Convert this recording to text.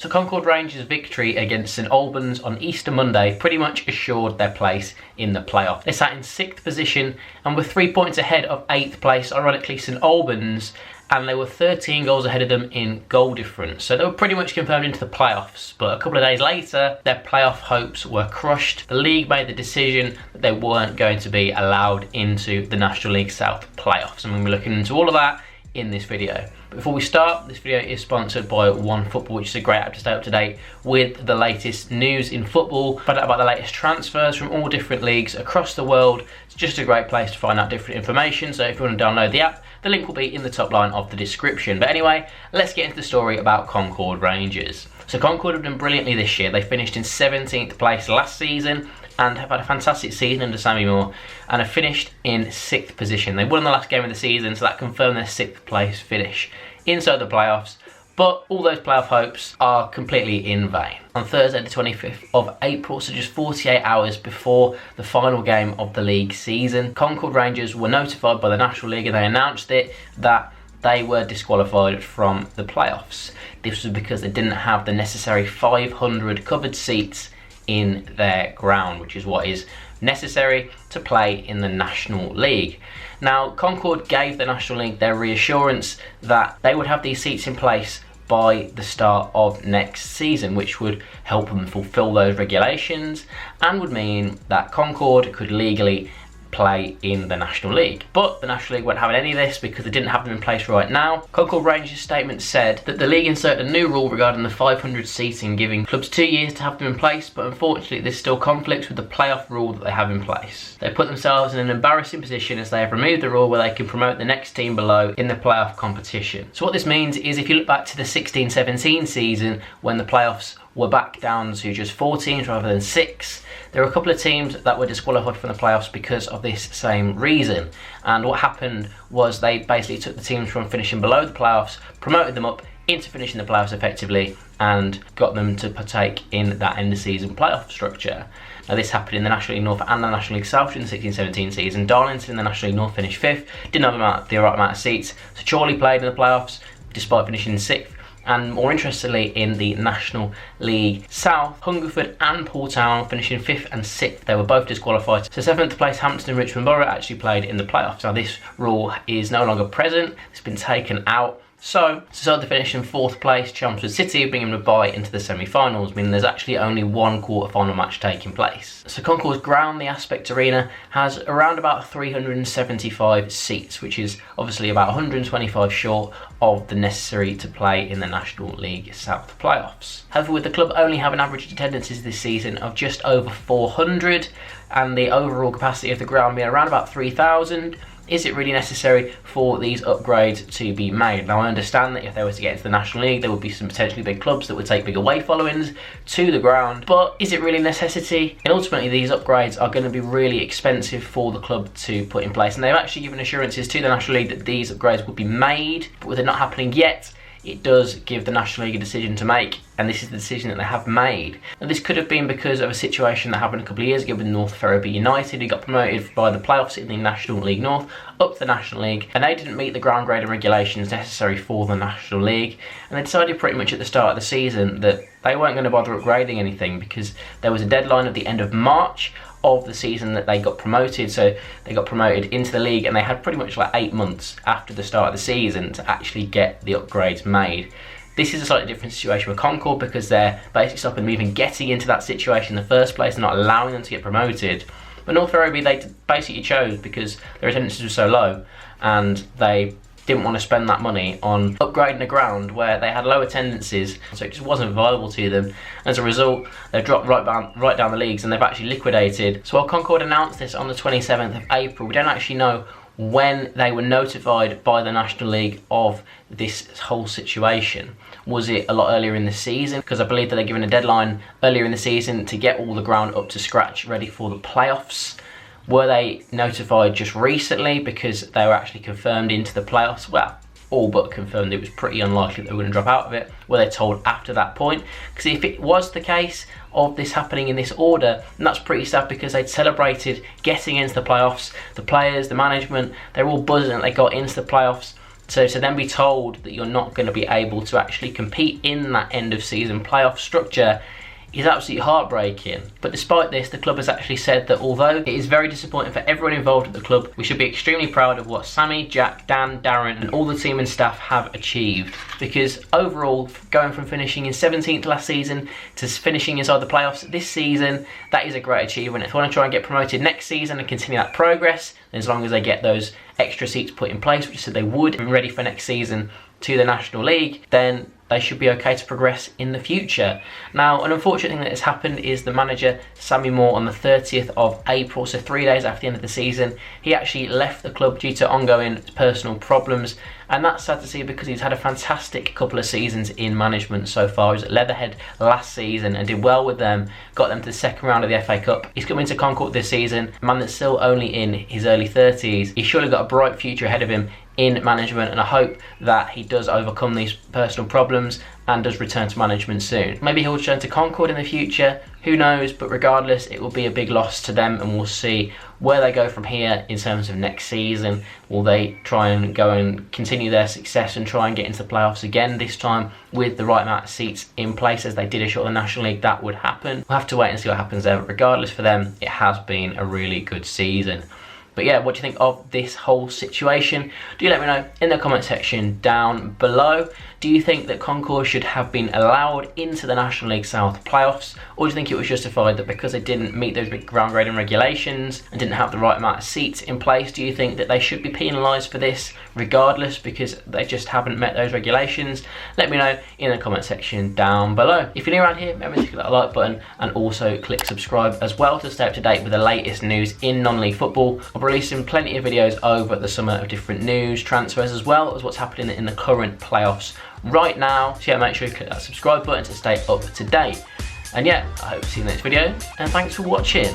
So Concord Rangers' victory against St Albans on Easter Monday pretty much assured their place in the playoff. They sat in 6th position and were 3 points ahead of 8th place, ironically St Albans, and they were 13 goals ahead of them in goal difference. So they were pretty much confirmed into the playoffs, but a couple of days later, their playoff hopes were crushed. The league made the decision that they weren't going to be allowed into the National League South playoffs, and we'll be looking into all of that in this video. But before we start, this video is sponsored by OneFootball, which is a great app to stay up to date with the latest news in football. Find out about the latest transfers from all different leagues across the world. It's just a great place to find out different information. So if you want to download the app, the link will be in the top line of the description. But anyway, let's get into the story about Concord Rangers. So Concord have done brilliantly this year. They finished in 17th place last season and have had a fantastic season under Sammy Moore and have finished in 6th position. They won the last game of the season, so that confirmed their 6th place finish inside the playoffs, but all those playoff hopes are completely in vain. On Thursday the 25th of April, so just 48 hours before the final game of the league season, Concord Rangers were notified by the National League, and they announced it, that they were disqualified from the playoffs. This was because they didn't have the necessary 500 covered seats in their ground, which is what is necessary to play in the National League. Now, Concord gave the National League their reassurance that they would have these seats in place by the start of next season, which would help them fulfill those regulations and would mean that Concord could legally play in the National League. But the National League weren't having any of this because they didn't have them in place right now. Concord Rangers' statement said that the league inserted a new rule regarding the 500 seating, giving clubs 2 years to have them in place, but unfortunately this still conflicts with the playoff rule that they have in place. They put themselves in an embarrassing position as they have removed the rule where they can promote the next team below in the playoff competition. So what this means is, if you look back to the 16-17 season when the playoffs were back down to just 4 teams rather than 6, there were a couple of teams that were disqualified from the playoffs because of this same reason. And what happened was they basically took the teams from finishing below the playoffs, promoted them up into finishing the playoffs effectively, and got them to partake in that end of season playoff structure. Now this happened in the National League North and the National League South in the 16-17 season. Darlington in the National League North finished 5th, didn't have the right amount of seats, so Chorley played in the playoffs despite finishing 6th. And more interestingly, in the National League South, Hungerford and Portown finishing 5th and 6th. They were both disqualified. So 7th place Hampton and Richmond Borough actually played in the playoffs. Now this rule is no longer present. It's been taken out. So, to finish in 4th place, Chelmsford City bringing them a bye into the semi-finals, meaning there's actually only one quarter-final match taking place. So Concord's ground, the Aspect Arena, has around about 375 seats, which is obviously about 125 short of the necessary to play in the National League South playoffs. However, with the club only having average attendances this season of just over 400, and the overall capacity of the ground being around about 3,000, is it really necessary for these upgrades to be made? Now I understand that if they were to get into the National League, there would be some potentially big clubs that would take big away followings to the ground, but is it really a necessity? And ultimately these upgrades are going to be really expensive for the club to put in place, and they've actually given assurances to the National League that these upgrades would be made, but with it not happening yet, it does give the National League a decision to make, and this is the decision that they have made. Now this could have been because of a situation that happened a couple of years ago with North Ferriby United, who got promoted by the playoffs in the National League North up to the National League, and they didn't meet the ground grade and regulations necessary for the National League, and they decided pretty much at the start of the season that they weren't going to bother upgrading anything because there was a deadline at the end of March of the season that they got promoted. So they got promoted into the league and they had pretty much like 8 months after the start of the season to actually get the upgrades made. This is a slightly different situation with Concord because they're basically stopping them even getting into that situation in the first place and not allowing them to get promoted. But North Ferriby, they basically chose because their attendances were so low and they didn't want to spend that money on upgrading the ground where they had low attendances, so it just wasn't viable to them. As a result, they've dropped right down the leagues and they've actually liquidated. So while Concord announced this on the 27th of April, we don't actually know when they were notified by the National League of this whole situation. Was it a lot earlier in the season? Because I believe that they're given a deadline earlier in the season to get all the ground up to scratch ready for the playoffs. Were they notified just recently because they were actually confirmed into the playoffs? Well, all but confirmed. It was pretty unlikely that they were going to drop out of it. Were they told after that point? Because if it was the case of this happening in this order, then that's pretty sad because they'd celebrated getting into the playoffs. The players, the management, they're all buzzing that they got into the playoffs. So to then be told that you're not going to be able to actually compete in that end of season playoff structure is absolutely heartbreaking. But despite this, the club has actually said that although it is very disappointing for everyone involved at the club, we should be extremely proud of what Sammy, Jack, Dan, Darren and all the team and staff have achieved. Because overall, going from finishing in 17th last season to finishing inside the playoffs this season, that is a great achievement. If they want to try and get promoted next season and continue that progress, as long as they get those extra seats put in place, which said they would, and ready for next season to the National League, then they should be okay to progress in the future. Now, an unfortunate thing that has happened is the manager, Sammy Moore, on the 30th of April, so 3 days after the end of the season, he actually left the club due to ongoing personal problems. And that's sad to see because he's had a fantastic couple of seasons in management so far. He was at Leatherhead last season and did well with them, got them to the second round of the FA Cup. He's coming to Concord this season, a man that's still only in his early 30s. He's surely got a bright future ahead of him in management, and I hope that he does overcome these personal problems and does return to management soon. Maybe he'll return to Concord in the future, who knows, but regardless it will be a big loss to them, and we'll see where they go from here in terms of next season. Will they try and go and continue their success and try and get into the playoffs again, this time with the right amount of seats in place as they did assure the National League that would happen? We'll have to wait and see what happens there, but regardless, for them it has been a really good season. But yeah, what do you think of this whole situation? Do let me know in the comment section down below. Do you think that Concord should have been allowed into the National League South playoffs? Or do you think it was justified that because they didn't meet those big ground grading regulations and didn't have the right amount of seats in place, do you think that they should be penalised for this regardless because they just haven't met those regulations? Let me know in the comment section down below. If you're new around here, remember to click that like button and also click subscribe as well to stay up to date with the latest news in non-league football. I'll be releasing plenty of videos over the summer of different news, transfers, as well as what's happening in the current playoffs right now. So yeah, make sure you click that subscribe button to stay up to date. And yeah, I hope to see you in the next video, and thanks for watching.